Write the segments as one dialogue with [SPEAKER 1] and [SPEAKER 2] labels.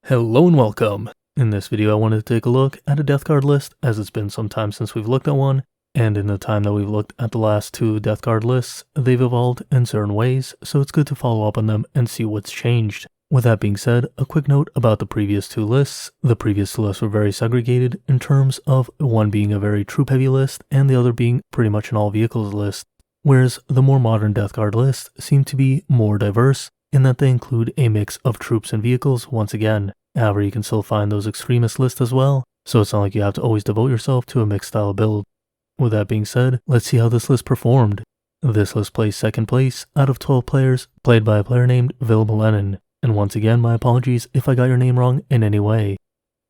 [SPEAKER 1] Hello and welcome. In this video I wanted to take a look at a death guard list, as it's been some time since we've looked at one, and in the time that we've looked at the last two death guard lists, they've evolved in certain ways, so it's good to follow up on them and see what's changed. With that being said, a quick note about the previous two lists. The previous two lists were very segregated in terms of one being a very troop heavy list and the other being pretty much an all vehicles list, whereas the more modern death guard lists seem to be more diverse in that they include a mix of troops and vehicles once again. However, you can still find those extremist lists as well, so it's not like you have to always devote yourself to a mixed style build. With that being said, let's see how this list performed. This list placed second place out of 12 players, played by a player named Vilmalenin, and once again my apologies if I got your name wrong in any way.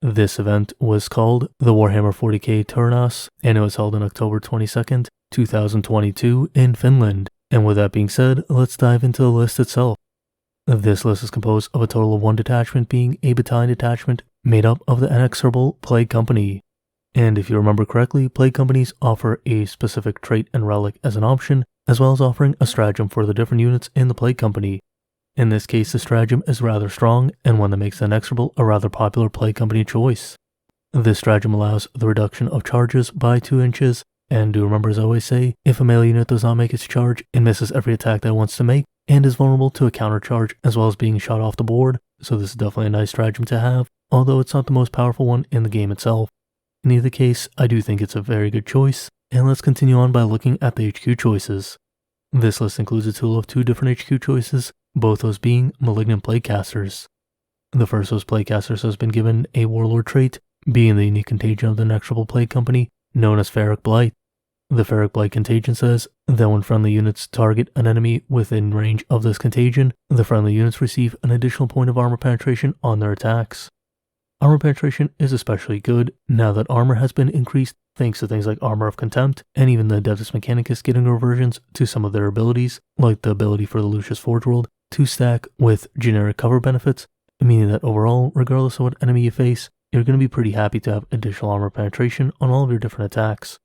[SPEAKER 1] This event was called the Warhammer 40k Turnas, and it was held on October 22nd, 2022 in Finland. And with that being said, let's dive into the list itself. This list is composed of a total of one detachment, being a battalion detachment made up of the inexorable Plague Company. And if you remember correctly, Plague Companies offer a specific trait and relic as an option, as well as offering a stratagem for the different units in the Plague Company. In this case, the stratagem is rather strong, and one that makes the inexorable a rather popular Plague Company choice. This stratagem allows the reduction of charges by 2 inches, and do remember, as I always say, if a melee unit does not make its charge, it misses every attack that it wants to make, and is vulnerable to a counter charge as well as being shot off the board, so this is definitely a nice stratagem to have, although it's not the most powerful one in the game itself. In either case, I do think it's a very good choice, and let's continue on by looking at the HQ choices. This list includes a total of 2 different HQ choices, both those being Malignant Plaguecasters. The first of those Plaguecasters has been given a Warlord trait, being the unique contagion of the Inexorable Plague Company, known as Ferric Blight. The Ferric Blight contagion says that when friendly units target an enemy within range of this contagion, the friendly units receive an additional point of armor penetration on their attacks. Armor penetration is especially good now that armor has been increased thanks to things like Armor of Contempt and even the Adeptus Mechanicus getting reversions to some of their abilities, like the ability for the Lucius Forge World to stack with generic cover benefits, meaning that overall, regardless of what enemy you face, you're going to be pretty happy to have additional armor penetration on all of your different attacks.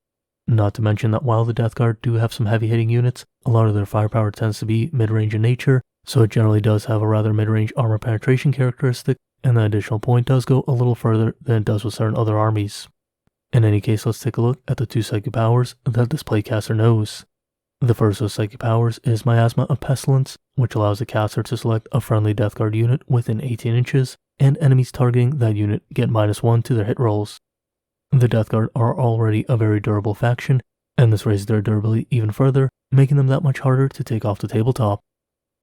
[SPEAKER 1] Not to mention that while the Death Guard do have some heavy hitting units, a lot of their firepower tends to be mid-range in nature, so it generally does have a rather mid-range armor penetration characteristic, and the additional point does go a little further than it does with certain other armies. In any case, let's take a look at the 2 psychic powers that this Plaguecaster knows. The first of those psychic powers is Miasma of Pestilence, which allows the caster to select a friendly Death Guard unit within 18 inches, and enemies targeting that unit get -1 to their hit rolls. The Death Guard are already a very durable faction, and this raises their durability even further, making them that much harder to take off the tabletop.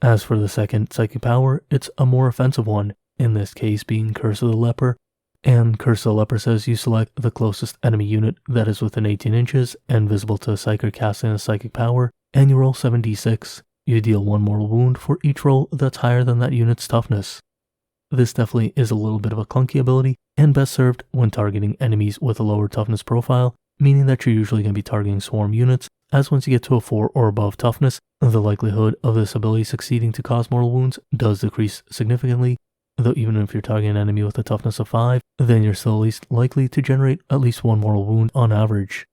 [SPEAKER 1] As for the second psychic power, it's a more offensive one, in this case being Curse of the Leper, and Curse of the Leper says you select the closest enemy unit that is within 18 inches and visible to a psyker casting a psychic power, and you roll 7d6. You deal 1 mortal wound for each roll that's higher than that unit's toughness. This definitely is a little bit of a clunky ability, and best served when targeting enemies with a lower toughness profile, meaning that you're usually going to be targeting swarm units, as once you get to a 4 or above toughness, the likelihood of this ability succeeding to cause mortal wounds does decrease significantly, though even if you're targeting an enemy with a toughness of 5, then you're still at least likely to generate at least 1 mortal wound on average.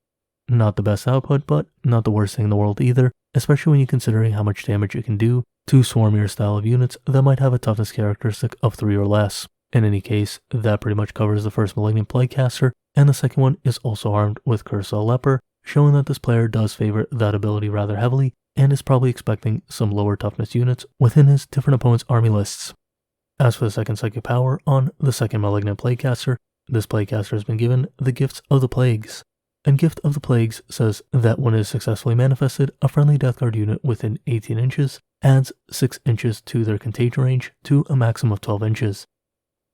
[SPEAKER 1] Not the best output, but not the worst thing in the world either, especially when you're considering how much damage it can do to swarmier style of units that might have a toughness characteristic of 3 or less. In any case, that pretty much covers the first Malignant Plaguecaster, and the second one is also armed with Curse of the Leper, showing that this player does favor that ability rather heavily, and is probably expecting some lower toughness units within his different opponents' army lists. As for the second psychic power on the second Malignant Plaguecaster, this Plaguecaster has been given the Gifts of the Plagues. And Gift of the Plagues says that when it is successfully manifested, a friendly Death Guard unit within 18 inches adds 6 inches to their contagion range to a maximum of 12 inches.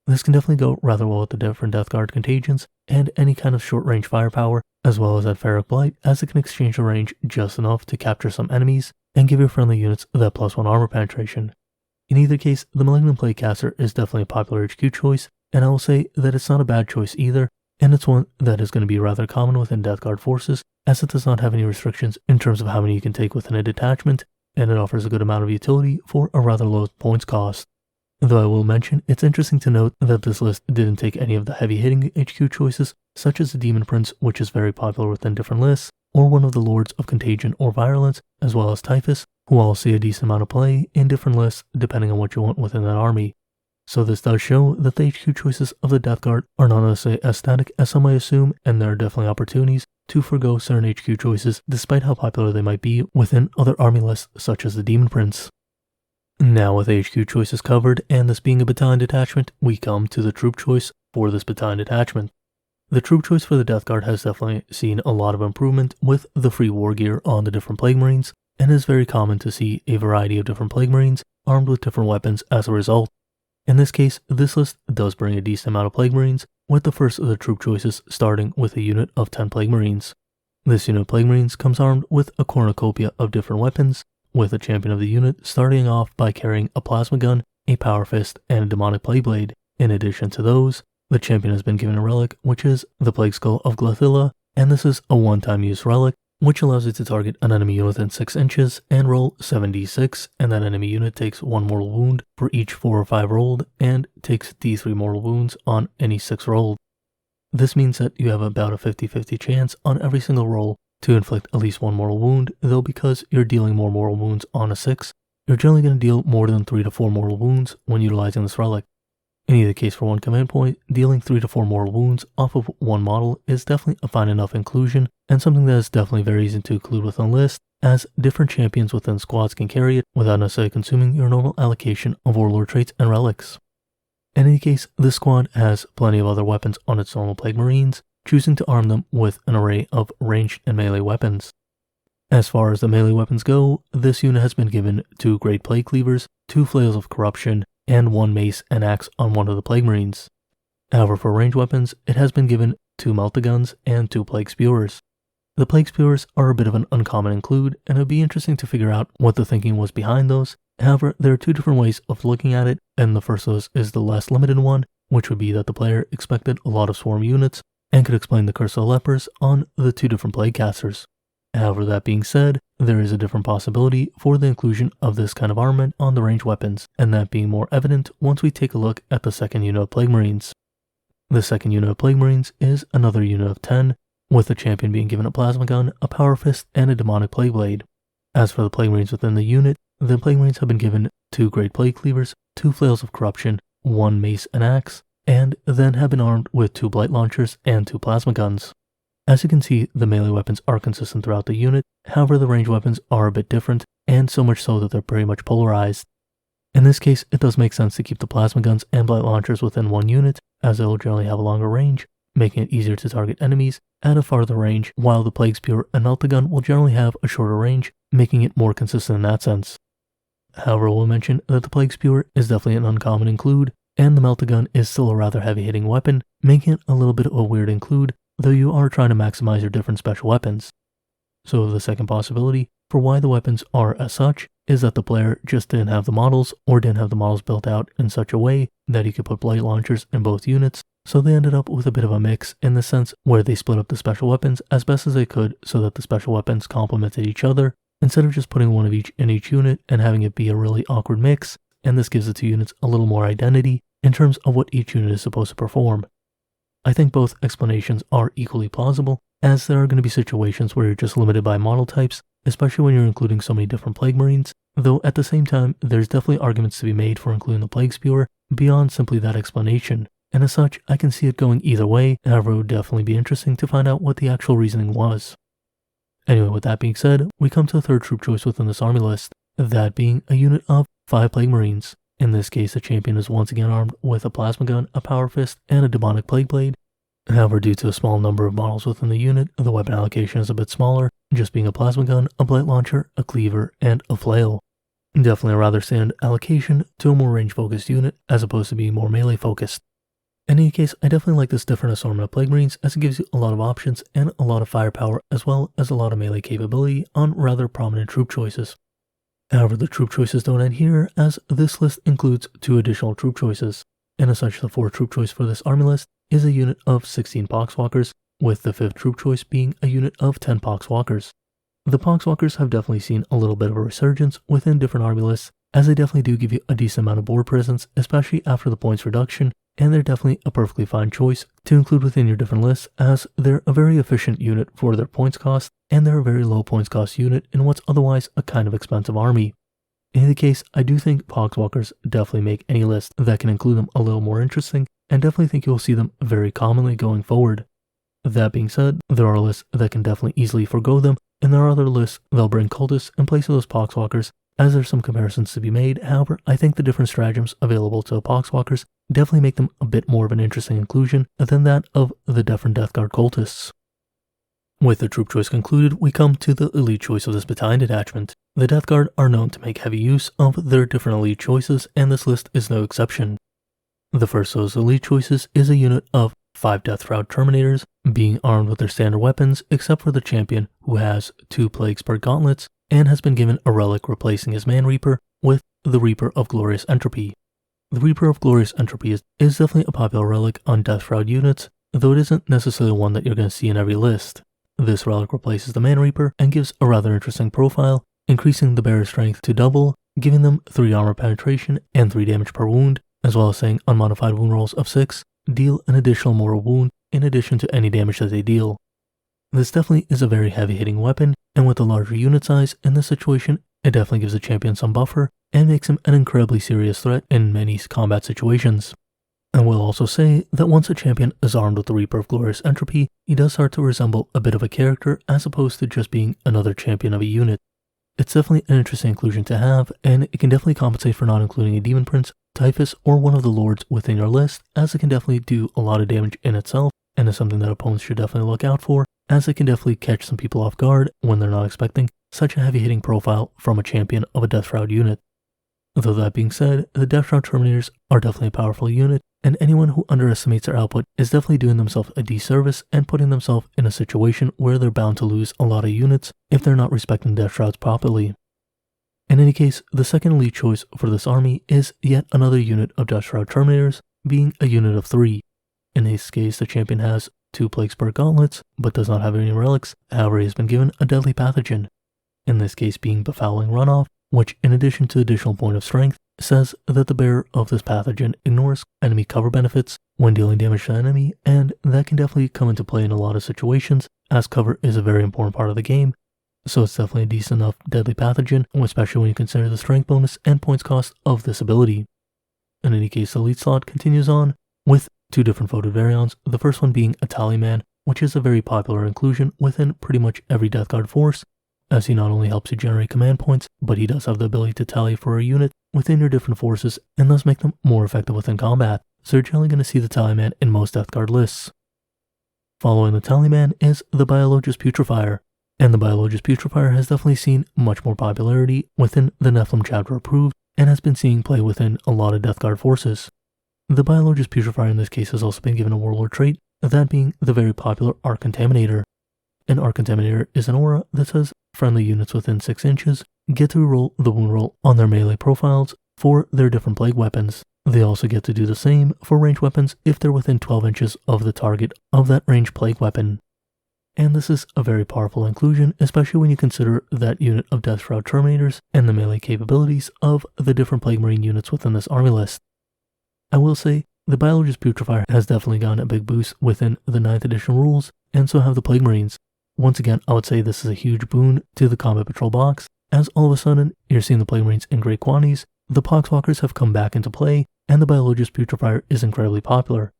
[SPEAKER 1] This can definitely go rather well with the different Death Guard contagions and any kind of short-range firepower, as well as that Ferric Blight, as it can exchange the range just enough to capture some enemies and give your friendly units that +1 armor penetration. In either case, the Malignant Plaguecaster is definitely a popular HQ choice, and I will say that it's not a bad choice either, and it's one that is going to be rather common within Death Guard forces, as it does not have any restrictions in terms of how many you can take within a detachment, and it offers a good amount of utility for a rather low points cost. Though I will mention, it's interesting to note that this list didn't take any of the heavy-hitting HQ choices, such as the Demon Prince, which is very popular within different lists, or one of the Lords of Contagion or Virulence, as well as Typhus, who all see a decent amount of play in different lists depending on what you want within that army. So this does show that the HQ choices of the Death Guard are not necessarily as static as some might assume, and there are definitely opportunities to forgo certain HQ choices despite how popular they might be within other army lists such as the Demon Prince. Now with HQ choices covered and this being a battalion detachment, we come to the troop choice for this battalion detachment. The troop choice for the Death Guard has definitely seen a lot of improvement with the free war gear on the different Plague Marines, and it is very common to see a variety of different Plague Marines armed with different weapons as a result. In this case, this list does bring a decent amount of Plague Marines, with the first of the troop choices starting with a unit of 10 Plague Marines. This unit of Plague Marines comes armed with a cornucopia of different weapons, with a champion of the unit starting off by carrying a plasma gun, a power fist, and a demonic plague blade. In addition to those, the champion has been given a relic, which is the Plague Skull of Glathilla, and this is a one-time use relic, which allows it to target an enemy unit within 6 inches and roll 7d6, and that enemy unit takes 1 mortal wound for each 4 or 5 rolled, and takes d3 mortal wounds on any 6 rolled. This means that you have about a 50-50 chance on every single roll to inflict at least 1 mortal wound, though because you're dealing more mortal wounds on a 6, you're generally going to deal more than 3 to 4 mortal wounds when utilizing this relic. In either case, for one command point, dealing 3 to 4 mortal wounds off of one model is definitely a fine enough inclusion, and something that is definitely very easy to include within a list, as different champions within squads can carry it without necessarily consuming your normal allocation of warlord traits and relics. In any case, this squad has plenty of other weapons on its normal Plague Marines, choosing to arm them with an array of ranged and melee weapons. As far as the melee weapons go, this unit has been given 2 Great Plague Cleavers, 2 Flails of Corruption, and 1 mace and axe on one of the Plague Marines. However, for ranged weapons, it has been given 2 Meltaguns and 2 Plague Spewers. The Plague Spewers are a bit of an uncommon include, and it would be interesting to figure out what the thinking was behind those. However, there are 2 different ways of looking at it, and the first of those is the less limited one, which would be that the player expected a lot of swarm units, and could explain the Curse of the Lepers on the 2 different Plague Casters. However, that being said, there is a different possibility for the inclusion of this kind of armament on the ranged weapons, and that being more evident once we take a look at the second unit of Plague Marines. The second unit of Plague Marines is another unit of 10, with the champion being given a plasma gun, a power fist, and a demonic plague blade. As for the Plague Marines within the unit, the Plague Marines have been given 2 Great Plague Cleavers, 2 Flails of Corruption, 1 mace and axe, and then have been armed with 2 blight launchers and 2 plasma guns. As you can see, the melee weapons are consistent throughout the unit, however the ranged weapons are a bit different, and so much so that they're pretty much polarized. In this case, it does make sense to keep the plasma guns and blight launchers within one unit, as they will generally have a longer range, making it easier to target enemies at a farther range, while the Plague Spear and Meltagun will generally have a shorter range, making it more consistent in that sense. However, we'll mention that the Plague Spear is definitely an uncommon include, and the Meltagun is still a rather heavy-hitting weapon, making it a little bit of a weird include, though you are trying to maximize your different special weapons. So the second possibility for why the weapons are as such is that the player just didn't have the models or didn't have the models built out in such a way that he could put blight launchers in both units, so they ended up with a bit of a mix in the sense where they split up the special weapons as best as they could so that the special weapons complemented each other, instead of just putting one of each in each unit and having it be a really awkward mix, and this gives the 2 units a little more identity in terms of what each unit is supposed to perform. I think both explanations are equally plausible, as there are going to be situations where you're just limited by model types, especially when you're including so many different Plague Marines, though at the same time, there's definitely arguments to be made for including the Plague Spewer beyond simply that explanation, and as such, I can see it going either way. However, it would definitely be interesting to find out what the actual reasoning was. Anyway, with that being said, we come to the third troop choice within this army list, that being a unit of 5 Plague Marines. In this case, the champion is once again armed with a plasma gun, a power fist, and a demonic plague blade. However, due to a small number of models within the unit, the weapon allocation is a bit smaller, just being a plasma gun, a blight launcher, a cleaver, and a flail. Definitely a rather standard allocation to a more range-focused unit, as opposed to being more melee-focused. In any case, I definitely like this different assortment of Plague Marines, as it gives you a lot of options and a lot of firepower, as well as a lot of melee capability on rather prominent troop choices. However, the troop choices don't end here, as this list includes 2 additional troop choices, and as such the 4th troop choice for this army list is a unit of 16 Poxwalkers, with the 5th troop choice being a unit of 10 Poxwalkers. The Poxwalkers have definitely seen a little bit of a resurgence within different army lists, as they definitely do give you a decent amount of board presence, especially after the points reduction, and they're definitely a perfectly fine choice to include within your different lists, as they're a very efficient unit for their points cost, and they're a very low points cost unit in what's otherwise a kind of expensive army. In any case, I do think Poxwalkers definitely make any list that can include them a little more interesting, and definitely think you'll see them very commonly going forward. That being said, there are lists that can definitely easily forgo them, and there are other lists that'll bring cultists in place of those Poxwalkers, as there's some comparisons to be made. However, I think the different stratagems available to Poxwalkers definitely make them a bit more of an interesting inclusion than that of the different Death Guard cultists. With the troop choice concluded, we come to the elite choice of this battalion detachment. The Death Guard are known to make heavy use of their different elite choices, and this list is no exception. The first of those elite choices is a unit of 5 Death Shroud Terminators, being armed with their standard weapons except for the champion, who has 2 Plague Spurt Gauntlets and has been given a relic replacing his Man Reaper with the Reaper of Glorious Entropy. The Reaper of Glorious Entropy is definitely a popular relic on Death Shroud units, though it isn't necessarily one that you're going to see in every list. This relic replaces the Man Reaper and gives a rather interesting profile, increasing the bearer's strength to double, giving them 3 armor penetration and 3 damage per wound, as well as saying unmodified wound rolls of 6 deal an additional mortal wound in addition to any damage that they deal. This definitely is a very heavy hitting weapon, and with a larger unit size in this situation, it definitely gives the champion some buffer and makes him an incredibly serious threat in many combat situations. And we'll also say that once a champion is armed with the Reaper of Glorious Entropy, he does start to resemble a bit of a character as opposed to just being another champion of a unit. It's definitely an interesting inclusion to have, and it can definitely compensate for not including a Demon Prince, Typhus, or one of the lords within your list, as it can definitely do a lot of damage in itself, and is something that opponents should definitely look out for, as it can definitely catch some people off guard when they're not expecting such a heavy hitting profile from a champion of a Death Shroud unit. Though that being said, the Death Shroud Terminators are definitely a powerful unit, and anyone who underestimates their output is definitely doing themselves a disservice and putting themselves in a situation where they're bound to lose a lot of units if they're not respecting Death Shrouds properly. In any case, the second elite choice for this army is yet another unit of Death Shroud Terminators, being a unit of 3. In this case, the champion has 2 Plague Spurt Gauntlets, but does not have any relics. However, he has been given a deadly pathogen, in this case being Befouling Runoff, which, in addition to additional point of strength, says that the bearer of this pathogen ignores enemy cover benefits when dealing damage to the enemy, and that can definitely come into play in a lot of situations, as cover is a very important part of the game. So it's definitely a decent enough deadly pathogen, especially when you consider the strength bonus and points cost of this ability. In any case, the elite slot continues on with 2 different voted variants, the first one being a Tallyman, which is a very popular inclusion within pretty much every Death Guard force, as he not only helps you generate command points, but he does have the ability to tally for a unit within your different forces and thus make them more effective within combat, so you're generally going to see the Tallyman in most Death Guard lists. Following the Tallyman is the Biologist Putrefier, and the Biologist Putrefier has definitely seen much more popularity within the Nephilim chapter approved and has been seeing play within a lot of Death Guard forces. The Biologist Putrefier in this case has also been given a Warlord trait, that being the very popular Arc Contaminator. An Arc Contaminator is an aura that says friendly units within 6 inches get to roll the wound roll on their melee profiles for their different plague weapons. They also get to do the same for ranged weapons if they're within 12 inches of the target of that ranged plague weapon. And this is a very powerful inclusion, especially when you consider that unit of Death Shroud Terminators and the melee capabilities of the different Plague Marine units within this army list. I will say, the Biologist Putrefier has definitely gotten a big boost within the 9th edition rules, and so have the Plague Marines. Once again, I would say this is a huge boon to the Combat Patrol box, as all of a sudden, you're seeing the Plague Marines in great quantities, the Poxwalkers have come back into play, and the Biologist Putrefier is incredibly popular.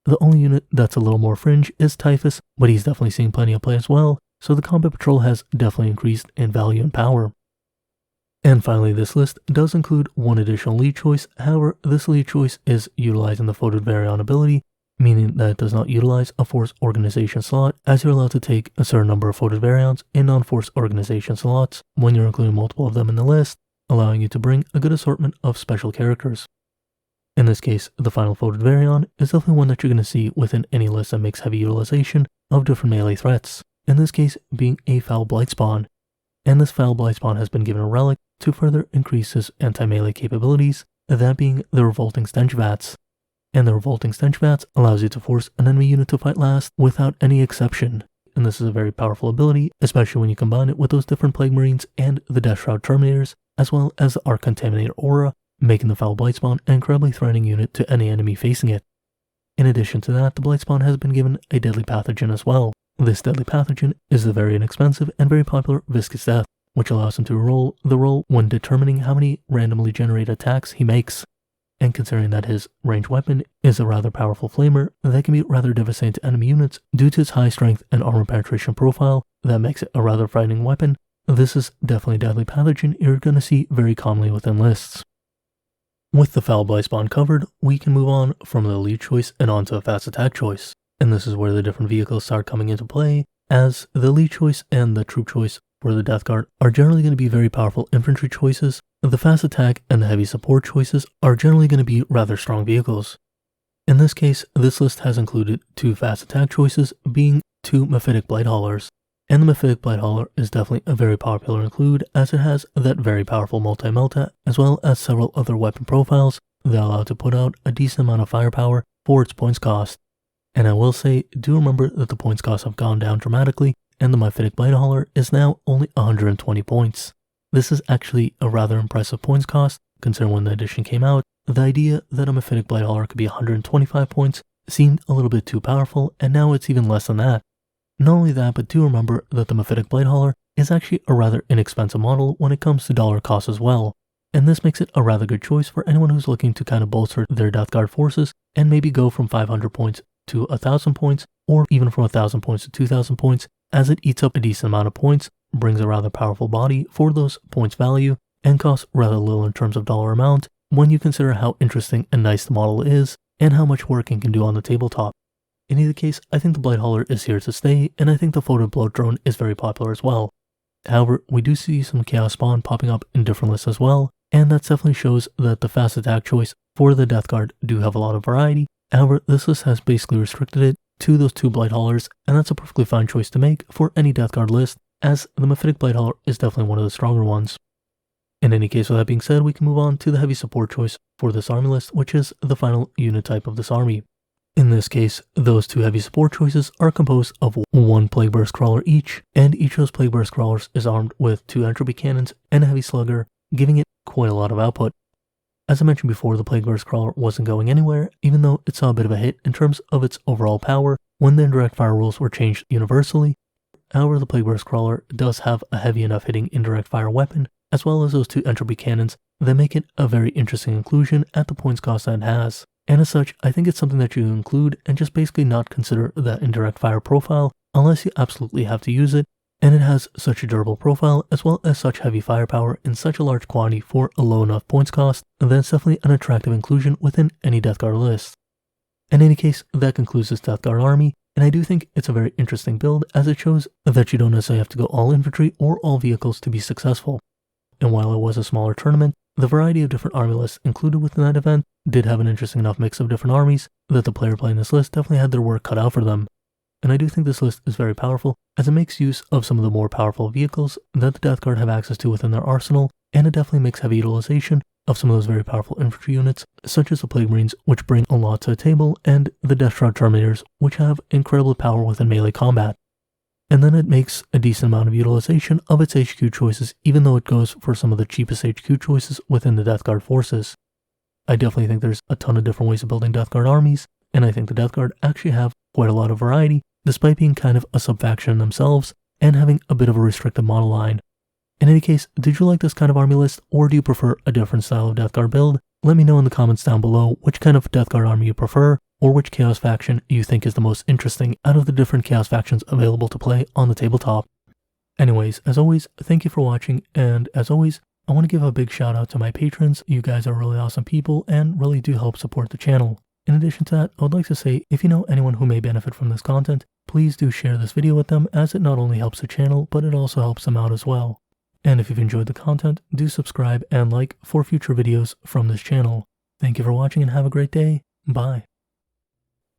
[SPEAKER 1] The only unit that's a little more fringe is Typhus, but he's definitely seeing plenty of play as well, so the Combat Patrol has definitely increased in value and power. And finally, this list does include 1 additional elite choice. However, this elite choice is utilizing the Voted Variant ability, meaning that it does not utilize a Force Organization slot, as you're allowed to take a certain number of Voted Variants in non-Force Organization slots when you're including multiple of them in the list, allowing you to bring a good assortment of special characters. In this case, the final voted Variant is definitely one that you're going to see within any list that makes heavy utilization of different melee threats, in this case being a Foul Blight Spawn. And this Foul Blight Spawn has been given a relic to further increase his anti-melee capabilities, that being the Revolting Stench Vats. And the Revolting Stench Vats allows you to force an enemy unit to fight last without any exception. And this is a very powerful ability, especially when you combine it with those different Plague Marines and the Death Shroud Terminators, as well as the Arc Contaminator aura, making the Foul Blight Spawn an incredibly threatening unit to any enemy facing it. In addition to that, the Blight Spawn has been given a deadly pathogen as well. This deadly pathogen is the very inexpensive and very popular Viscous Death. which allows him to roll the roll when determining how many randomly generated attacks he makes. And considering that his ranged weapon is a rather powerful flamer that can be rather devastating to enemy units due to its high strength and armor penetration profile that makes it a rather frightening weapon, this is definitely a deadly pathogen you're going to see very commonly within lists. With the Foul Blight spawn covered, we can move on from the lead choice and onto a fast attack choice. And this is where the different vehicles start coming into play, as the lead choice and the troop choice for the Death Guard are generally going to be very powerful infantry choices. The fast attack and the heavy support choices are generally going to be rather strong vehicles. In this case, this list has included 2 fast attack choices, being 2 Mephitic blight-haulers. And the Mephitic blight-hauler is definitely a very popular include, as it has that very powerful multi-melta, as well as several other weapon profiles that allow it to put out a decent amount of firepower for its points cost. And I will say, do remember that the points cost have gone down dramatically, and the Mephitic blight-hauler is now only 120 points. This is actually a rather impressive points cost, considering when the edition came out. The idea that a Mephitic blight-hauler could be 125 points seemed a little bit too powerful, and now it's even less than that. Not only that, but do remember that the Mephitic blight-hauler is actually a rather inexpensive model when it comes to dollar cost as well, and this makes it a rather good choice for anyone who's looking to kind of bolster their Death Guard forces and maybe go from 500 points to 1,000 points, or even from 1,000 points to 2,000 points, as it eats up a decent amount of points, brings a rather powerful body for those points value, and costs rather little in terms of dollar amount when you consider how interesting and nice the model is and how much work it can do on the tabletop. In either case, I think the blight-hauler is here to stay, and I think the photo bloat drone is very popular as well. However, we do see some chaos spawn popping up in different lists as well, and that definitely shows that the fast attack choice for the Death Guard do have a lot of variety. However, this list has basically restricted it to those 2 blight-haulers, and that's a perfectly fine choice to make for any Death Guard list, as the Mephitic blight-hauler is definitely one of the stronger ones. In any case, with that being said, we can move on to the heavy support choice for this army list, which is the final unit type of this army. In this case, those 2 heavy support choices are composed of 1 Plague Burst Crawler each, and each of those Plague Burst Crawlers is armed with 2 entropy cannons and a heavy slugger, giving it quite a lot of output. As I mentioned before, the Plague Burst Crawler wasn't going anywhere, even though it saw a bit of a hit in terms of its overall power when the indirect fire rules were changed universally. However, the Plague Burst Crawler does have a heavy enough hitting indirect fire weapon, as well as those 2 entropy cannons that make it a very interesting inclusion at the points cost that it has. And as such, I think it's something that you include and just basically not consider that indirect fire profile unless you absolutely have to use it, and it has such a durable profile as well as such heavy firepower in such a large quantity for a low enough points cost that it's definitely an attractive inclusion within any Death Guard list. In any case, that concludes this Death Guard army, and I do think it's a very interesting build as it shows that you don't necessarily have to go all infantry or all vehicles to be successful. And while it was a smaller tournament, the variety of different army lists included within that event did have an interesting enough mix of different armies that the player playing this list definitely had their work cut out for them. And I do think this list is very powerful as it makes use of some of the more powerful vehicles that the Death Guard have access to within their arsenal, and it definitely makes heavy utilization of some of those very powerful infantry units, such as the Plague Marines, which bring a lot to the table, and the Death Shroud Terminators, which have incredible power within melee combat. And then it makes a decent amount of utilization of its HQ choices, even though it goes for some of the cheapest HQ choices within the Death Guard forces. I definitely think there's a ton of different ways of building Death Guard armies, and I think the Death Guard actually have quite a lot of variety, despite being kind of a sub-faction themselves, and having a bit of a restricted model line. In any case, did you like this kind of army list, or do you prefer a different style of Death Guard build? Let me know in the comments down below which kind of Death Guard army you prefer, or which Chaos faction you think is the most interesting out of the different Chaos factions available to play on the tabletop. Anyways, as always, thank you for watching, and as always, I want to give a big shout out to my patrons. You guys are really awesome people and really do help support the channel. In addition to that, I would like to say, if you know anyone who may benefit from this content, please do share this video with them, as it not only helps the channel, but it also helps them out as well. And if you've enjoyed the content, do subscribe and like for future videos from this channel. Thank you for watching and have a great day. Bye.